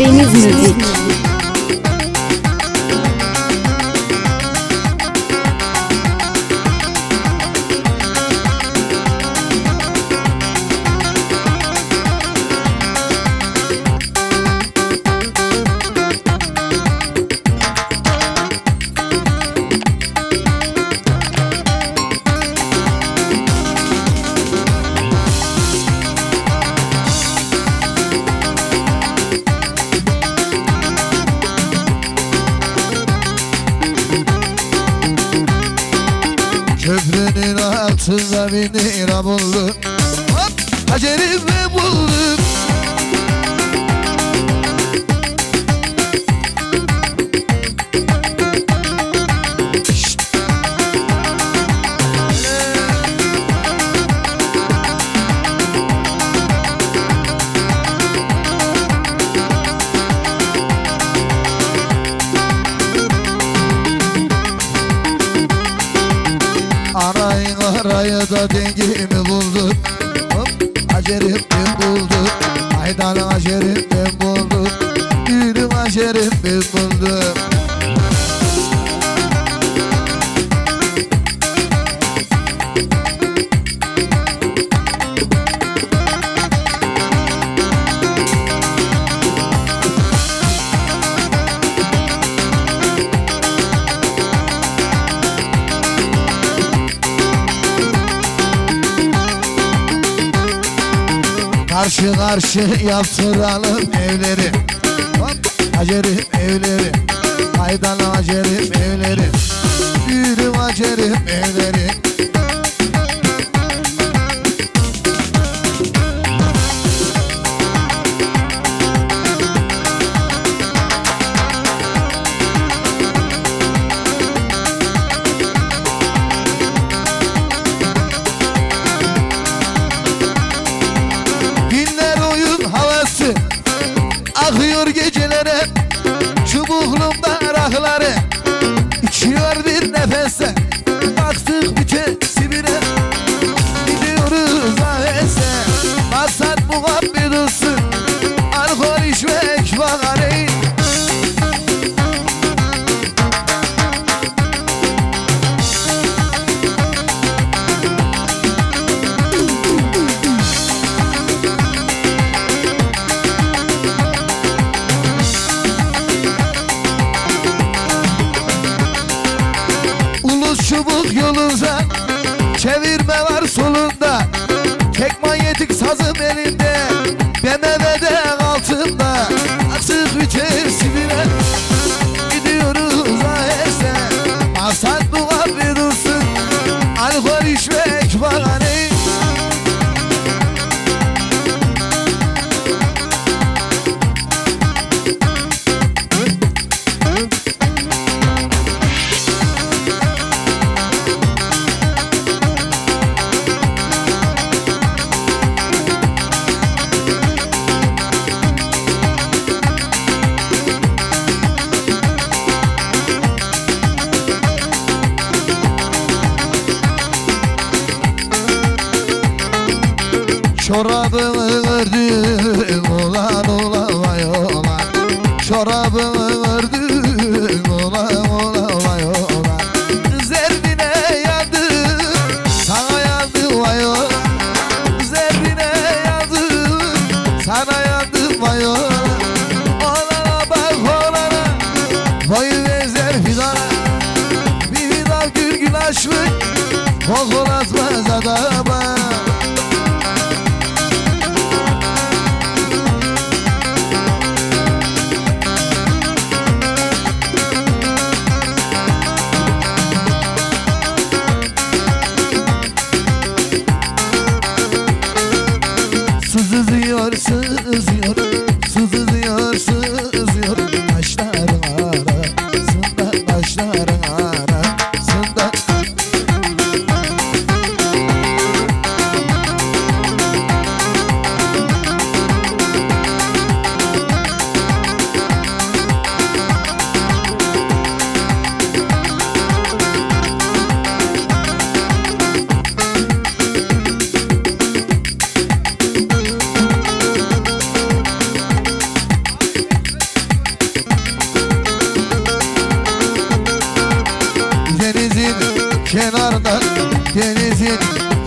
Deniz Müzik. Köprünün altında 1000 lira buldum. Hop, hacerimi buldum. Şşt. Arayın araya da dengimi buldum. Hop, acerimden buldum. Aydanın acerimden buldum. Gülüm acerimden buldum. Karşı karşı yaptıralım evleri. Hop, acerim evleri. Aydan acerim evleri. Gülüm acerim evleri. Akıyor gecelere çubuklumda rakıları. İçiyor bir nefese, baktık bir sibire. Gidiyoruz ahese, maksat muhabbet olsun. Alkol içmek vakari. Çubuk yolunsa çevirme var solunda. Tek manyetik sazım elinde, BMW'de altında. Açık vites sivire. Gidiyoruz aheste, maksat muhabbet olsun. Alkol içmek bahane. Çorabımı ördüm ulan ulan vay ulan. Çorabımı ördüm ulan ulan vay ulan. Zerrine yandım, sana yandım vay ulan. Zerrine yandım, sana yandım vay ulan. Olana bak olana, boyu benzer fidana. Bir fidan gül gül aşkı, kokulatmaz adama.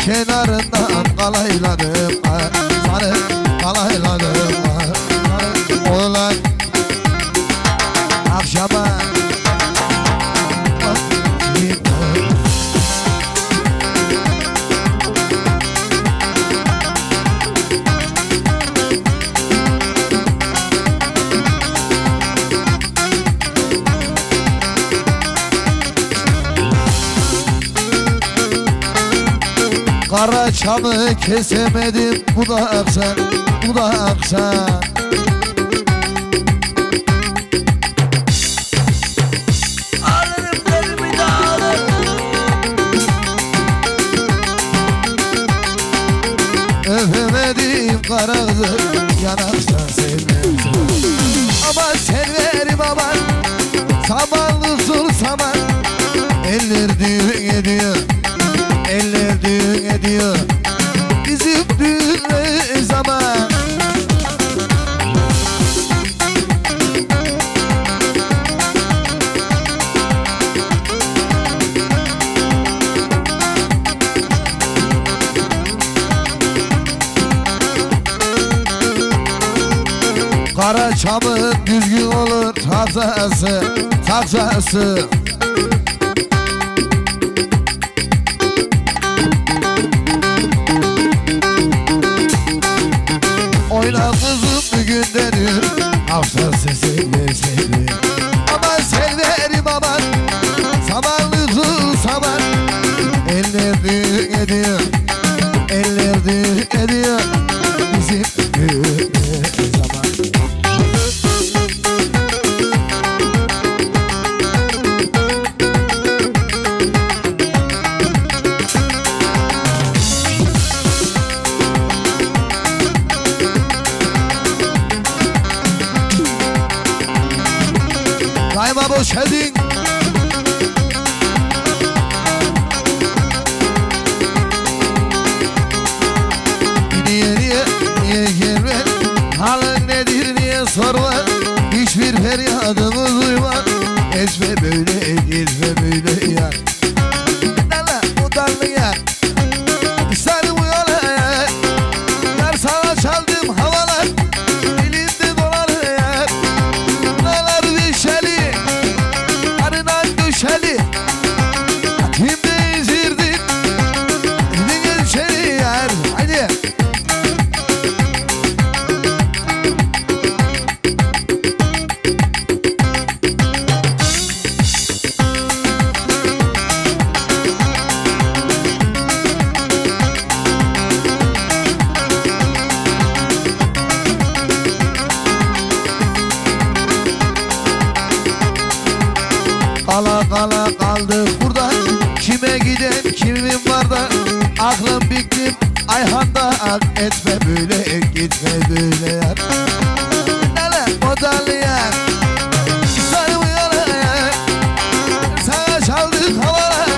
kenarından kalayladım sarı kalayladım Oğlan akşama Kara çamı kesemedim bu da aksan, bu da aksan Alırım derimi de alırım Öpemedim kara kızı yanaksan sevmezsin Aman selverim aman samanlı sul saman Eller düğün ediyor Eller düğün ediyor bizim düğün zaman Kara çamın düzgün olur tazası, tazası Oyna kızım bir gündedir Hafsası sevdi Aman selverim aman Samanlı sul saman Eller düğün ediyor Eller düğün ediyor bizim düğün zaman Daima hoş geldin. Niye gelme? Halın nedir niye sorma? Hiçbir feryadımı duyma. Ezme böyle, ezme böyle ya. Dala utanlı ya. İsterim uyana ya. Yar sana çaldım havalar. Elimde dolar ya. Dağlar düşeli. Arınan düşeli. Kimde izirdim. Elini geçeli yar. Haydi. Kala kala kaldık burada. Kime giden kimim var da aklım biktim Ayhan'da ak etme böyle gitme böyle yar Nala odalı yar Sarı uyana yar Sana çaldık havalar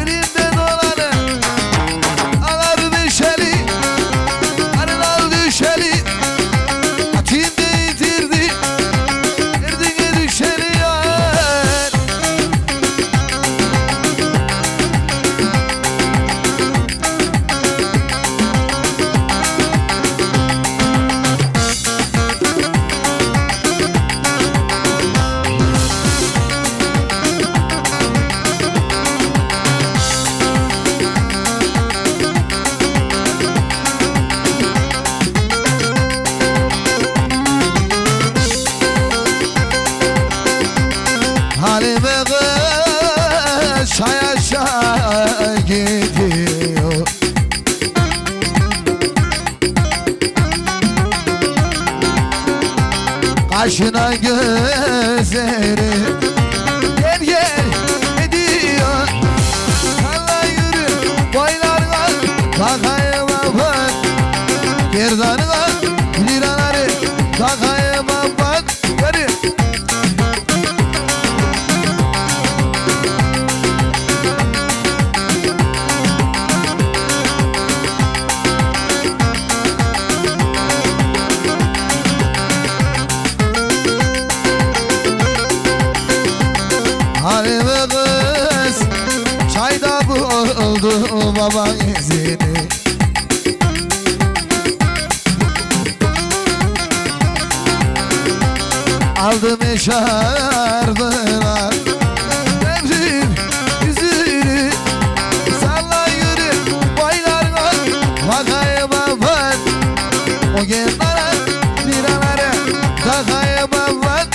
Elimde dolanı Alar düşeli Arılar düşeli Atimde yitirdi Erdine düşeli yar Halime kız şaya şaya gidiyor Kaşına gözleri gel gel ediyor Salla yürü boylarına bakayım bak Gerdanına liraları bakayım bak Yürü yaban izini. Aldım eşardılar devrim yüzünü. Salla yürü boylarına bakayım aman. O genlara liralara takayım aman.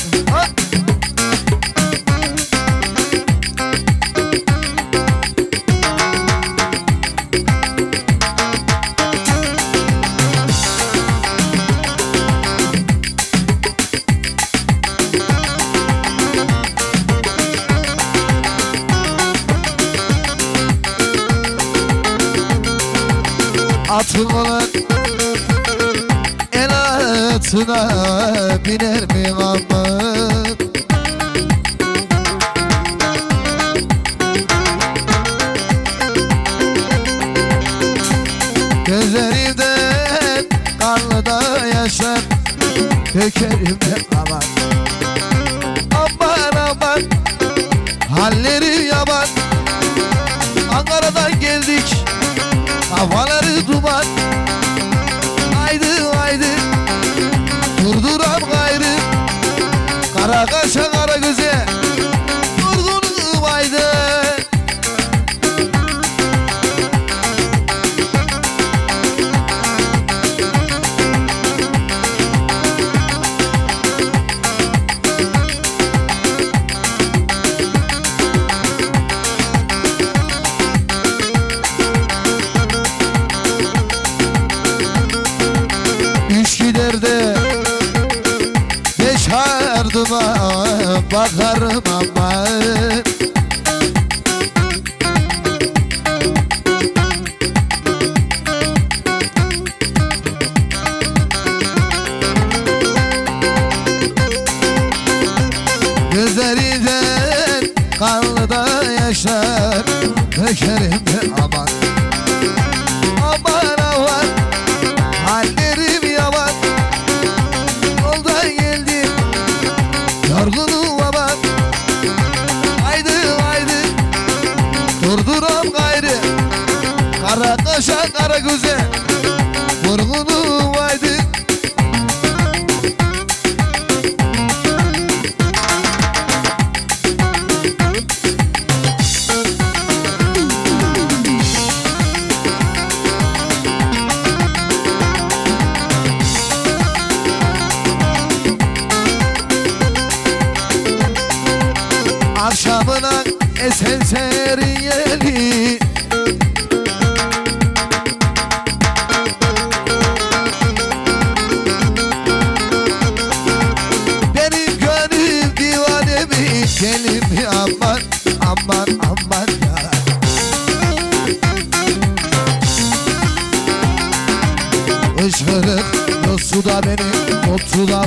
Atımın el atına biner mi aman? Gözlerimden kanlı da yaşlar dökerim de aman. Aman aman halleri yaman. Ankara'dan geldik, havaları duman. Haydi haydi durduram gayrı, kara kaşa kara göze durdurdum haydi. Üsküdar'da beş ardıma bakarım aman. Gözlerinden kanlı da yaşlar dökerim de aman. Aman aman hallerim yaman. Yoldan geldim yorgunum aman. Haydi haydi durduram gayrı, kara kaşa kara göze vurgunum haydi. Akşamına esen serin yeli, benim gönlüm divane mi gelim aman aman aman ya. Işkırık yoksu da beni, mutlu da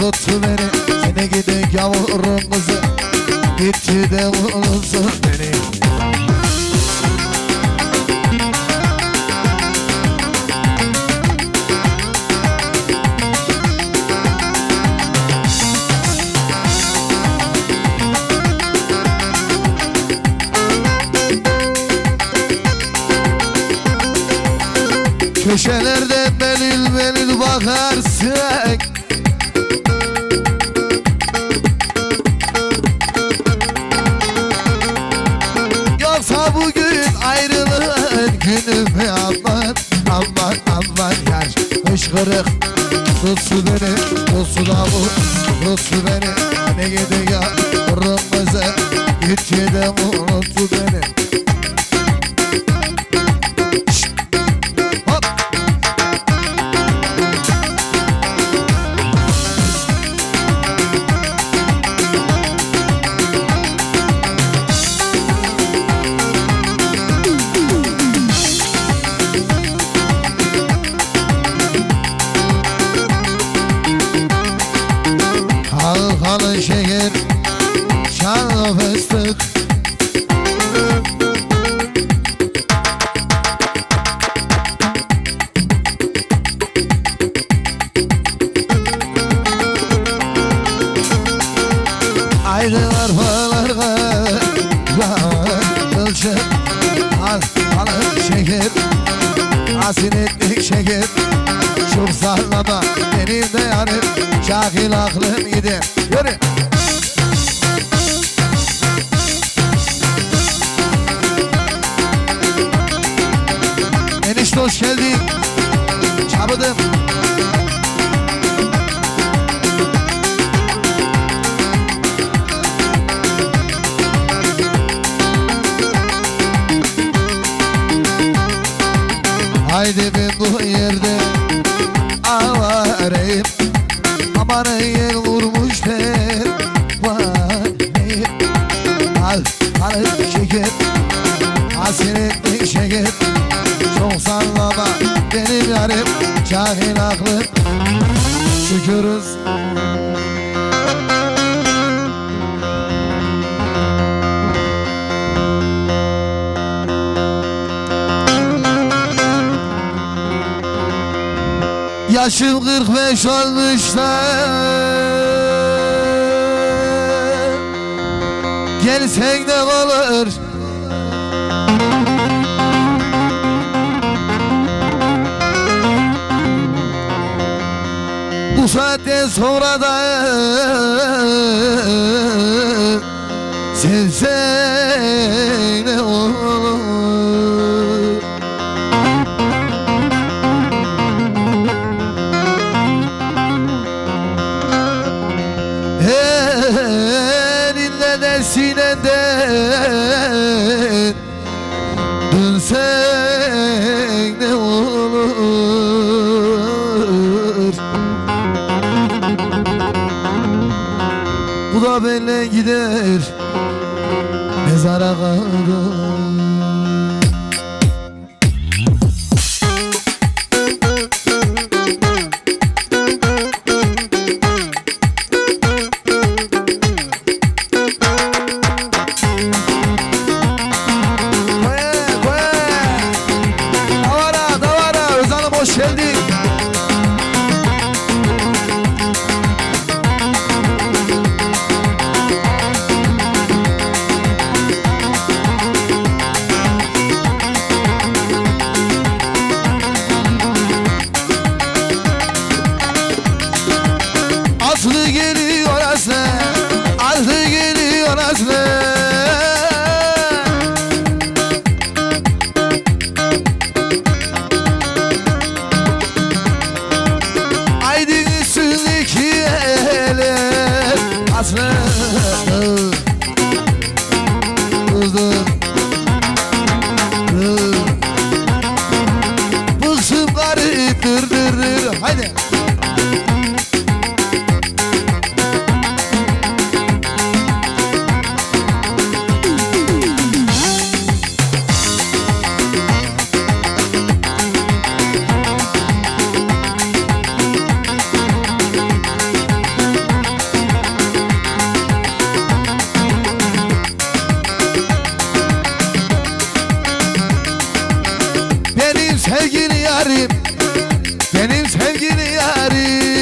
mutlu beni. Sene gidin yavrum kızı, gitti de unutsun beni. Köşelerde belil belil bakarsın, yoksa bugün ayrılığın günü mü aman aman aman yar. Hışkırık tutsu beni, tutsu da bu, tutsu beni. Ne gidi ya kırmızı, gitti de unuttu beni. Hop. Halkalı şeker, şanlı fıstık. Aydılar falarga, kılçık, halkalı Hasretlik şeker çok sallama benim de yanım Şakil aklım gider. Yürü. Enişte hoş geldin. Çabıdım. Haydi ben bu yerde avareyim. Aman yer vurmuş ben vareyim. Al şeker hasretlik şeker çok sallama benim yarım cahil aklım şükürüz. Yaşım 45 olmuş da gelsen de olur. Bu saatten sonra da sevsen ne olur. Elinle de sinenden dönsen ne olur. Bu da benimle gider mezara kadar. Hoş geldin. Aslı geliyor aslı, aslı geliyor aslı. Aslı bıksım karı dır. Haydi. Sevgili yarim, benim sevgili yarim.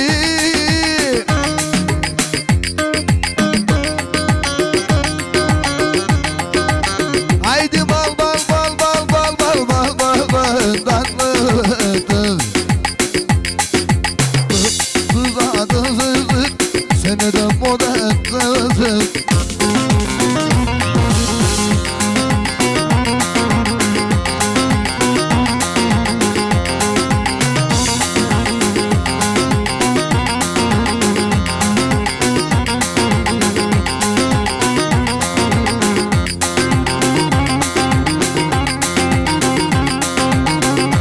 Haydi bal tatlıdır. Dudadıdır, seni de modadıdır.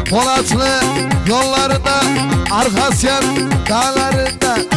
Polatlı yollarında, Arkasyan dağlarında